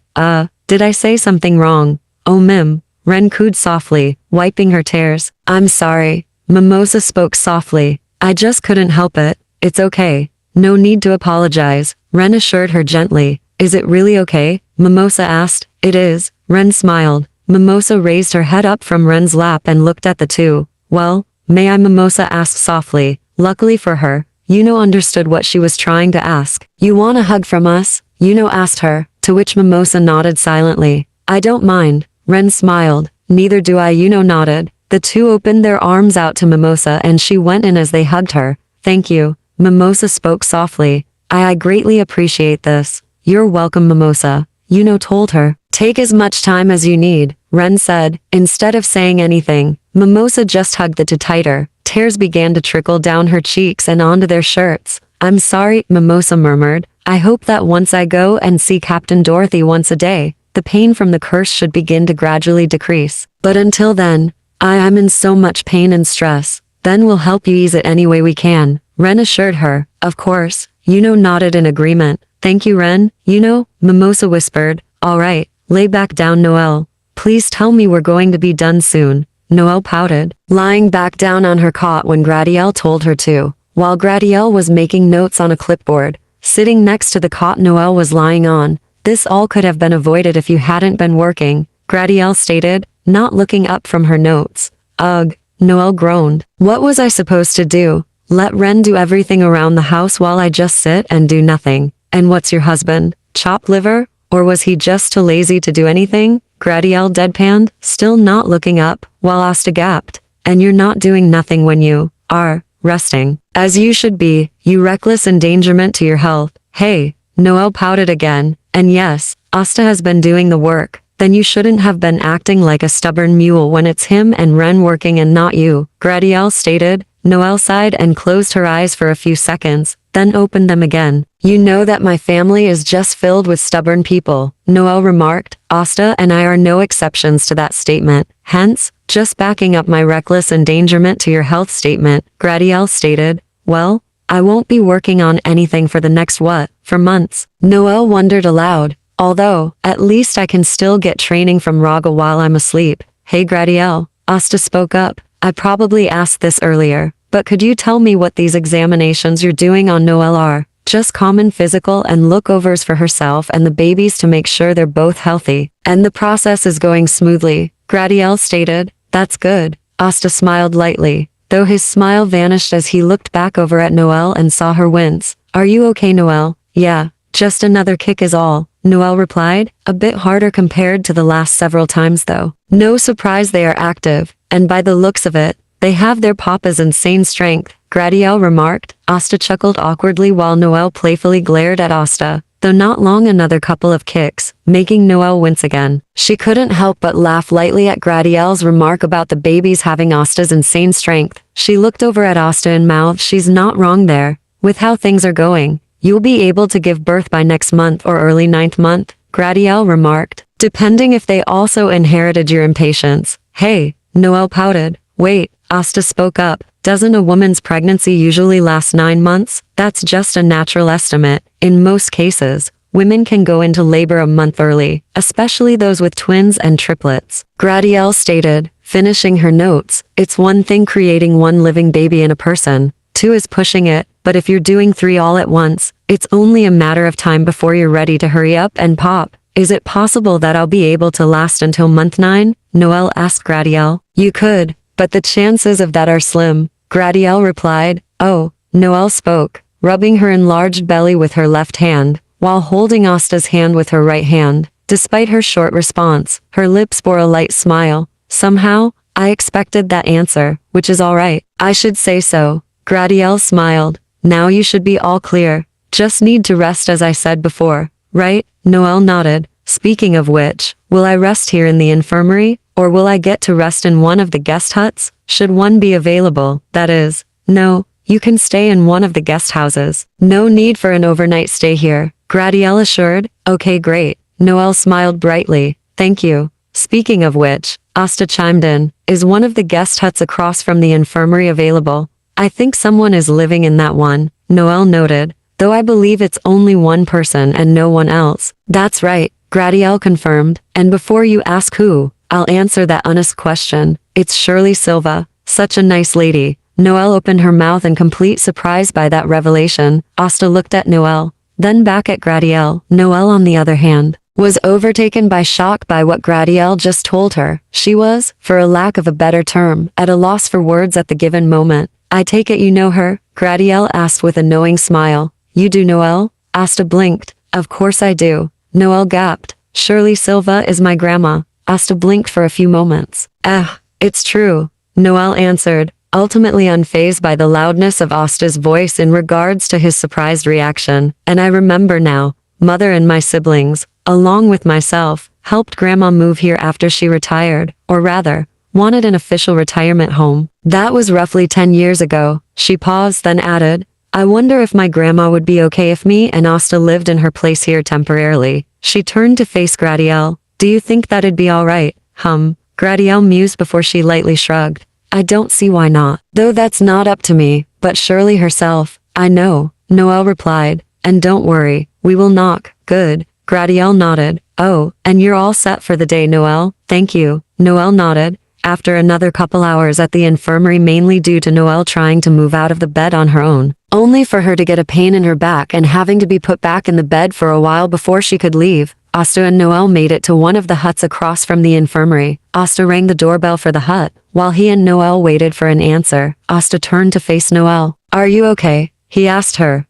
Did I say something wrong? Oh Mim, Ren cooed softly, wiping her tears. I'm sorry. Mimosa spoke softly. I just couldn't help it. It's okay. No need to apologize. Ren assured her gently. Is it really okay? Mimosa asked. It is. Ren smiled. Mimosa raised her head up from Ren's lap and looked at the two. Well, may I? Mimosa asked softly. Luckily for her, Yuno understood what she was trying to ask. You want a hug from us? Yuno asked her, to which Mimosa nodded silently. I don't mind. Ren smiled. Neither do I. Yuno nodded. The two opened their arms out to Mimosa and she went in as they hugged her. Thank you. Mimosa spoke softly. I greatly appreciate this. You're welcome, Mimosa. Yuno told her. Take as much time as you need, Ren said. Instead of saying anything, Mimosa just hugged the two tighter. Tears began to trickle down her cheeks and onto their shirts. I'm sorry, Mimosa murmured. I hope that once I go and see Captain Dorothy once a day, the pain from the curse should begin to gradually decrease. But until then, I'm in so much pain and stress. Then we'll help you ease it any way we can, Ren assured her. Of course. Yuno nodded in agreement. Thank you, Ren. Yuno, Mimosa whispered. All right, lay back down, Noelle. Please tell me we're going to be done soon. Noelle pouted, lying back down on her cot when Gradiel told her to. While Gradiel was making notes on a clipboard, sitting next to the cot Noelle was lying on. This all could have been avoided if you hadn't been working, Gradiel stated, not looking up from her notes. Ugh, Noelle groaned. What was I supposed to do? Let Ren do everything around the house while I just sit and do nothing? And what's your husband? Chopped liver? Or was he just too lazy to do anything? Gradiel deadpanned, still not looking up, while Asta gasped. And you're not doing nothing when you are resting. As you should be, you reckless endangerment to your health. Hey, Noelle pouted again. And yes, Asta has been doing the work. Then you shouldn't have been acting like a stubborn mule when it's him and Ren working and not you, Gradiel stated. Noelle sighed and closed her eyes for a few seconds, then opened them again. You know that my family is just filled with stubborn people, Noelle remarked. Asta and I are no exceptions to that statement. Hence, just backing up my reckless endangerment to your health statement, Gradiel stated. Well, I won't be working on anything for the next what? For months. Noelle wondered aloud. Although, at least I can still get training from Raga while I'm asleep. Hey Gradiel, Asta spoke up. I probably asked this earlier, but could you tell me what these examinations you're doing on Noelle are? Just common physical and lookovers for herself and the babies to make sure they're both healthy. And the process is going smoothly, Gradiel stated. That's good. Asta smiled lightly, though his smile vanished as he looked back over at Noelle and saw her wince. Are you okay, Noelle? Yeah, just another kick is all, Noelle replied, a bit harder compared to the last several times though. No surprise they are active, and by the looks of it, they have their papa's insane strength, Gradiel remarked. Asta chuckled awkwardly while Noelle playfully glared at Asta, though not long another couple of kicks, making Noelle wince again. She couldn't help but laugh lightly at Gradiel's remark about the babies having Asta's insane strength. She looked over at Asta and mouthed, she's not wrong there. With how things are going, you'll be able to give birth by next month or early 9th month, Gradiel remarked, depending if they also inherited your impatience. Hey, Noelle pouted. Wait, Asta spoke up. Doesn't a woman's pregnancy usually last 9 months? That's just a natural estimate. In most cases, women can go into labor a month early, especially those with twins and triplets. Gradiel stated, finishing her notes. It's one thing creating one living baby in a person. 2 is pushing it, but if you're doing 3 all at once, it's only a matter of time before you're ready to hurry up and pop. Is it possible that I'll be able to last until month 9? Noelle asked Gradiel. You could, but the chances of that are slim, Gradiel replied. Oh, Noelle spoke, rubbing her enlarged belly with her left hand, while holding Asta's hand with her right hand. Despite her short response, her lips bore a light smile. Somehow, I expected that answer, which is all right. I should say so. Gradiel smiled. Now you should be all clear. Just need to rest as I said before, right? Noelle nodded. Speaking of which, will I rest here in the infirmary, or will I get to rest in one of the guest huts? Should one be available, that is. No, you can stay in one of the guest houses. No need for an overnight stay here, Gradiel assured. Okay, great. Noelle smiled brightly. Thank you. Speaking of which, Asta chimed in. Is one of the guest huts across from the infirmary available? I think someone is living in that one, Noelle noted, though I believe it's only one person and no one else. That's right, Gradiel confirmed, and before you ask who, I'll answer that honest question. It's Shirley Silva, such a nice lady. Noelle opened her mouth in complete surprise by that revelation. Asta looked at Noelle, then back at Gradiel. Noelle, on the other hand, was overtaken by shock by what Gradiel just told her. She was, for a lack of a better term, at a loss for words at the given moment. I take it you know her? Gradiel asked with a knowing smile. You do, Noelle? Asta blinked. Of course I do. Noelle gasped. Shirley Silva is my grandma. Asta blinked for a few moments. It's true. Noelle answered, ultimately unfazed by the loudness of Asta's voice in regards to his surprised reaction. And I remember now, Mother and my siblings, along with myself, helped Grandma move here after she retired, or rather, wanted an official retirement home. That was roughly 10 years ago. She paused, then added, I wonder if my grandma would be okay if me and Asta lived in her place here temporarily. She turned to face Gradiel. Do you think that'd be alright? Gradiel mused before she lightly shrugged. I don't see why not. Though that's not up to me, but Shirley herself. I know, Noelle replied. And don't worry, we will knock. Good. Gradiel nodded. Oh, and you're all set for the day, Noelle? Thank you. Noelle nodded. After another couple hours at the infirmary, mainly due to Noelle trying to move out of the bed on her own, only for her to get a pain in her back and having to be put back in the bed for a while before she could leave, Asta and Noelle made it to one of the huts across from the infirmary. Asta rang the doorbell for the hut. While he and Noelle waited for an answer, Asta turned to face Noelle. Are you okay? He asked her.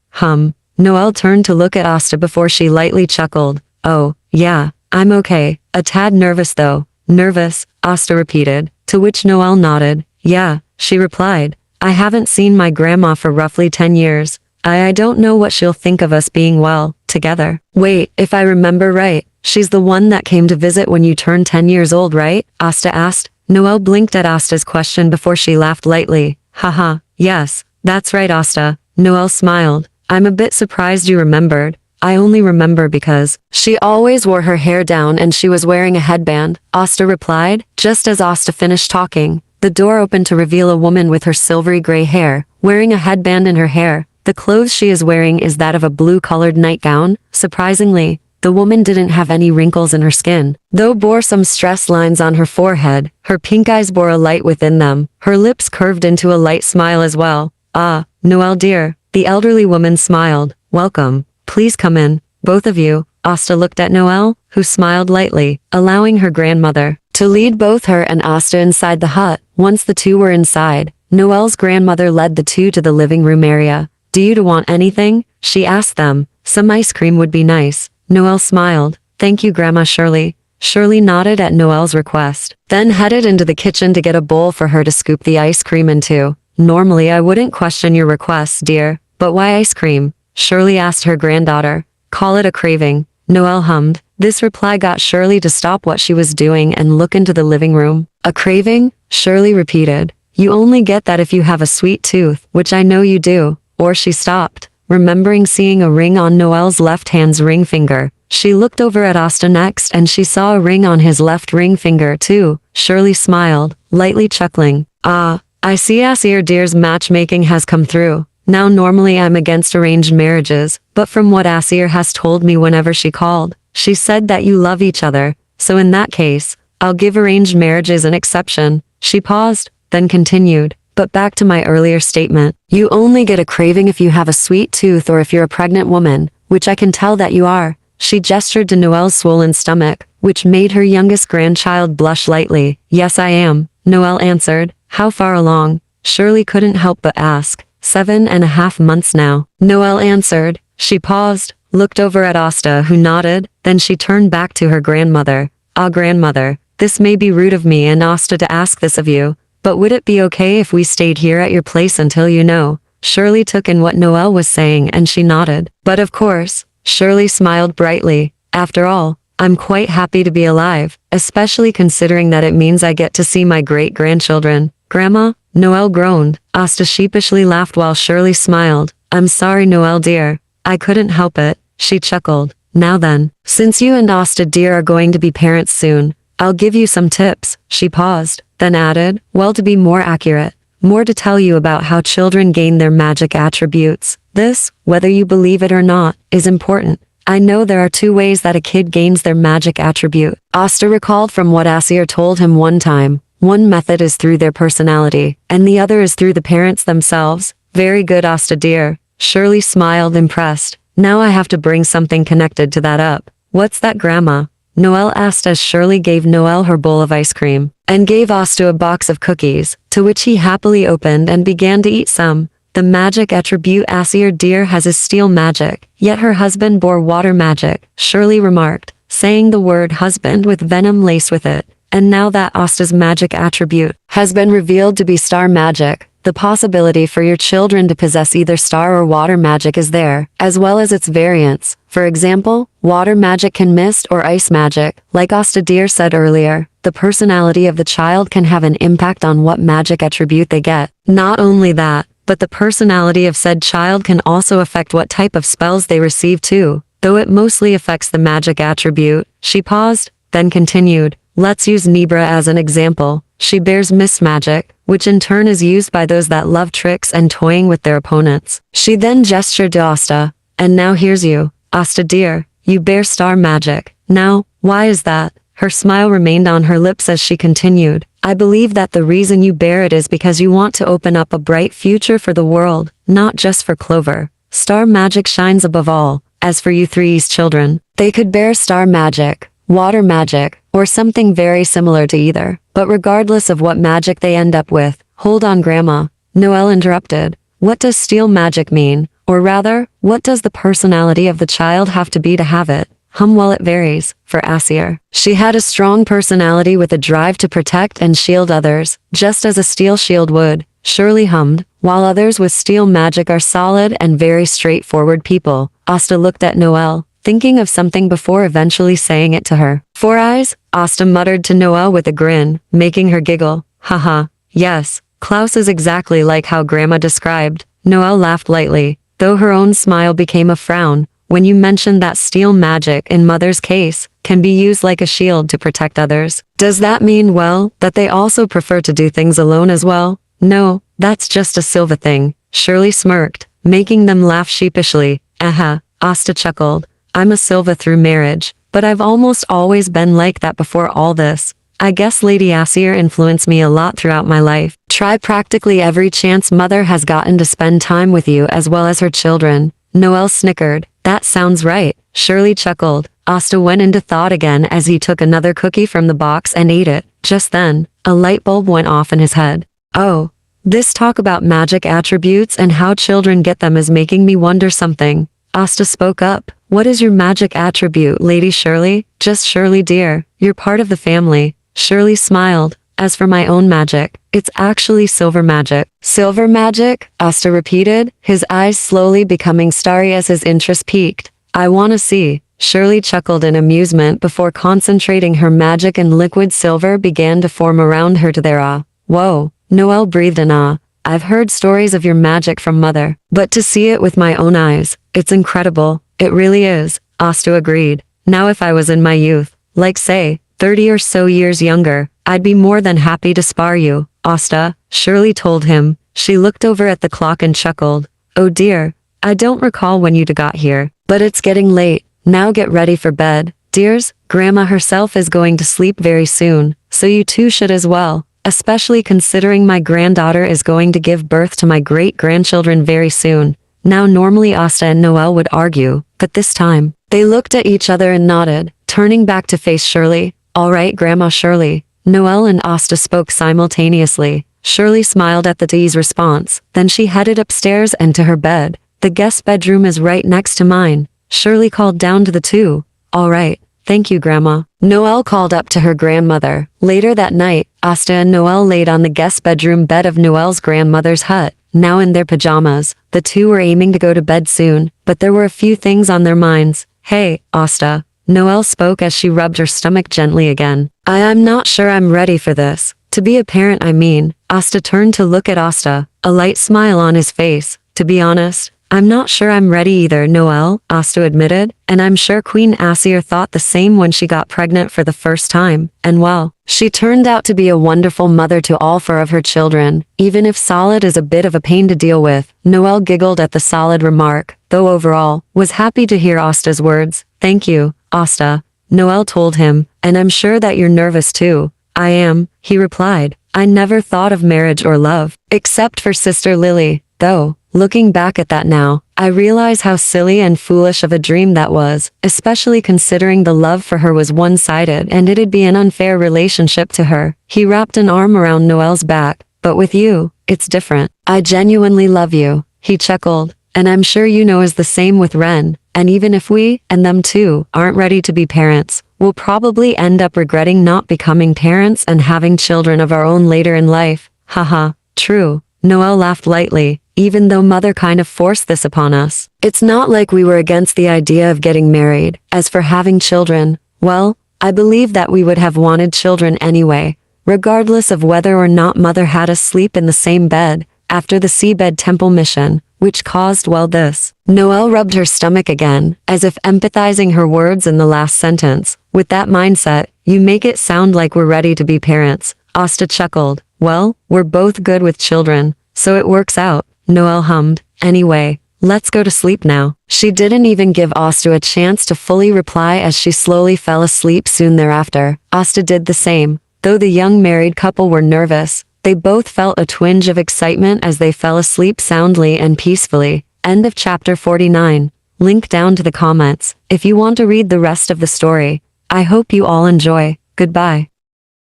Noelle turned to look at Asta before she lightly chuckled. Oh, yeah, I'm okay. A tad nervous though. Nervous, Asta repeated, to which Noelle nodded. Yeah, she replied. I haven't seen my grandma for roughly 10 years. I don't know what she'll think of us being, well, together. Wait, if I remember right, she's the one that came to visit when you turned 10 years old, right? Asta asked. Noelle blinked at Asta's question before she laughed lightly. Haha, yes, that's right, Asta. Noelle smiled. I'm a bit surprised you remembered. I only remember because she always wore her hair down and she was wearing a headband, Asta replied. Just as Asta finished talking, the door opened to reveal a woman with her silvery gray hair, wearing a headband in her hair. The clothes she is wearing is that of a blue-colored nightgown. Surprisingly, the woman didn't have any wrinkles in her skin, though bore some stress lines on her forehead. Her pink eyes bore a light within them. Her lips curved into a light smile as well. Ah, Noelle dear. The elderly woman smiled. Welcome. Please come in, both of you. Asta looked at Noelle, who smiled lightly, allowing her grandmother to lead both her and Asta inside the hut. Once the two were inside, Noelle's grandmother led the two to the living room area. Do you want anything? She asked them. Some ice cream would be nice. Noelle smiled. Thank you, Grandma Shirley. Shirley nodded at Noelle's request, then headed into the kitchen to get a bowl for her to scoop the ice cream into. Normally I wouldn't question your requests, dear, but why ice cream? Shirley asked her granddaughter. Call it a craving. Noelle hummed. This reply got Shirley to stop what she was doing and look into the living room. A craving? Shirley repeated. You only get that if you have a sweet tooth, which I know you do. Or she stopped, remembering seeing a ring on Noelle's left hand's ring finger. She looked over at Asta next and she saw a ring on his left ring finger too. Shirley smiled, lightly chuckling. Ah, I see Asir dear's matchmaking has come through. Now normally I'm against arranged marriages, but from what Asir has told me whenever she called, she said that you love each other, so in that case, I'll give arranged marriages an exception. She paused, then continued. But back to my earlier statement, you only get a craving if you have a sweet tooth or if you're a pregnant woman, which I can tell that you are. She gestured to Noelle's swollen stomach, which made her youngest grandchild blush lightly. Yes, I am, Noelle answered. How far along? Shirley couldn't help but ask. 7.5 months now, Noelle answered. She paused, looked over at Asta, who nodded, then she turned back to her grandmother. Ah, grandmother, this may be rude of me and Asta to ask this of you, but would it be okay if we stayed here at your place until you know? Shirley took in what Noelle was saying and she nodded. But of course, Shirley smiled brightly. After all, I'm quite happy to be alive, especially considering that it means I get to see my great-grandchildren. Grandma? Noelle groaned. Asta sheepishly laughed while Shirley smiled. I'm sorry, Noelle dear. I couldn't help it. She chuckled. Now then, since you and Asta dear are going to be parents soon, I'll give you some tips. She paused, then added, well, to be more accurate, more to tell you about how children gain their magic attributes. This, whether you believe it or not, is important. I know there are 2 ways that a kid gains their magic attribute. Asta recalled from what Asir told him one time. One method is through their personality, and the other is through the parents themselves. Very good, Asta dear. Shirley smiled, impressed. Now I have to bring something connected to that up. What's that, Grandma? Noelle asked as Shirley gave Noelle her bowl of ice cream, and gave Asta a box of cookies, to which he happily opened and began to eat some. The magic attribute Asir dear has is steel magic, yet her husband bore water magic, Shirley remarked, saying the word husband with venom laced with it. And now that Asta's magic attribute has been revealed to be star magic, the possibility for your children to possess either star or water magic is there, as well as its variants. For example, water magic can mist or ice magic. Like Asta Deer said earlier, the personality of the child can have an impact on what magic attribute they get. Not only that, but the personality of said child can also affect what type of spells they receive too, though it mostly affects the magic attribute. She paused, then continued. Let's use Nebra as an example. She bears mist magic, which in turn is used by those that love tricks and toying with their opponents. She then gestured to Asta. And now here's you, Asta dear, you bear star magic. Now, why is that? Her smile remained on her lips as she continued. I believe that the reason you bear it is because you want to open up a bright future for the world, not just for Clover. Star magic shines above all. As for you three's children, they could bear star magic, water magic, or something very similar to either. But regardless of what magic they end up with, hold on Grandma, Noelle interrupted. What does steel magic mean? Or rather, what does the personality of the child have to be to have it? Well, it varies. For Asir, she had a strong personality with a drive to protect and shield others, just as a steel shield would, Shirley hummed, while others with steel magic are solid and very straightforward people. Asta looked at Noelle, thinking of something before eventually saying it to her. Four eyes? Asta muttered to Noelle with a grin, making her giggle. Haha, yes, Klaus is exactly like how Grandma described. Noelle laughed lightly, though her own smile became a frown. When you mentioned that steel magic, in Mother's case, can be used like a shield to protect others. Does that mean, well, that they also prefer to do things alone as well? No, that's just a Silva thing. Shirley smirked, making them laugh sheepishly. Aha, Asta chuckled. I'm a Silva through marriage, but I've almost always been like that before all this. I guess Lady Asir influenced me a lot throughout my life. Try practically every chance Mother has gotten to spend time with you as well as her children. Noelle snickered. That sounds right. Shirley chuckled. Asta went into thought again as he took another cookie from the box and ate it. Just then, a light bulb went off in his head. Oh, this talk about magic attributes and how children get them is making me wonder something. Asta spoke up. What is your magic attribute, Lady Shirley? Just Shirley dear, you're part of the family. Shirley smiled. As for my own magic, it's actually silver magic. Silver magic? Asta repeated, his eyes slowly becoming starry as his interest peaked. I want to see. Shirley chuckled in amusement before concentrating her magic and liquid silver began to form around her to their awe. Whoa, Noelle breathed in awe. I've heard stories of your magic from Mother, but to see it with my own eyes, it's incredible. It really is, Asta agreed. Now if I was in my youth, like say, 30 or so years younger, I'd be more than happy to spar you, Asta, Shirley told him. She looked over at the clock and chuckled. Oh dear, I don't recall when you got here, but it's getting late. Now get ready for bed. Dears, Grandma herself is going to sleep very soon, so you two should as well, especially considering my granddaughter is going to give birth to my great-grandchildren very soon. Now normally Asta and Noelle would argue, but this time, they looked at each other and nodded, turning back to face Shirley. All right, Grandma Shirley. Noelle and Asta spoke simultaneously. Shirley smiled at the tea's response, then she headed upstairs and to her bed. The guest bedroom is right next to mine. Shirley called down to the two. All right, thank you, Grandma. Noelle called up to her grandmother. Later that night, Asta and Noelle laid on the guest bedroom bed of Noelle's grandmother's hut. Now in their pajamas, the two were aiming to go to bed soon, but there were a few things on their minds. Hey, Asta. Noelle spoke as she rubbed her stomach gently again. I'm not sure I'm ready for this. To be a parent, I mean. Asta turned to look at Asta, a light smile on his face. To be honest, I'm not sure I'm ready either, Noelle, Asta admitted, and I'm sure Queen Asir thought the same when she got pregnant for the first time. And well, she turned out to be a wonderful mother to all four of her children, even if Solid is a bit of a pain to deal with. Noelle giggled at the Solid remark, though overall, was happy to hear Asta's words. Thank you, Asta, Noelle told him, and I'm sure that you're nervous too. I am, he replied. I never thought of marriage or love, except for Sister Lily, though. Looking back at that now, I realize how silly and foolish of a dream that was, especially considering the love for her was one-sided and it'd be an unfair relationship to her. He wrapped an arm around Noelle's back. But with you, it's different. I genuinely love you, he chuckled, and I'm sure you know is the same with Ren, and even if we, and them too, aren't ready to be parents, we'll probably end up regretting not becoming parents and having children of our own later in life. Haha, true. Noelle laughed lightly, even though Mother kind of forced this upon us. It's not like we were against the idea of getting married. As for having children, well, I believe that we would have wanted children anyway, regardless of whether or not Mother had us sleep in the same bed, after the seabed temple mission, which caused, well, this. Noelle rubbed her stomach again, as if empathizing her words in the last sentence. With that mindset, you make it sound like we're ready to be parents. Asta chuckled. Well, we're both good with children, so it works out. Noelle hummed. Anyway, let's go to sleep now. She didn't even give Asta a chance to fully reply as she slowly fell asleep soon thereafter. Asta did the same. Though the young married couple were nervous, they both felt a twinge of excitement as they fell asleep soundly and peacefully. End of chapter 49. Link down to the comments if you want to read the rest of the story. I hope you all enjoy. Goodbye.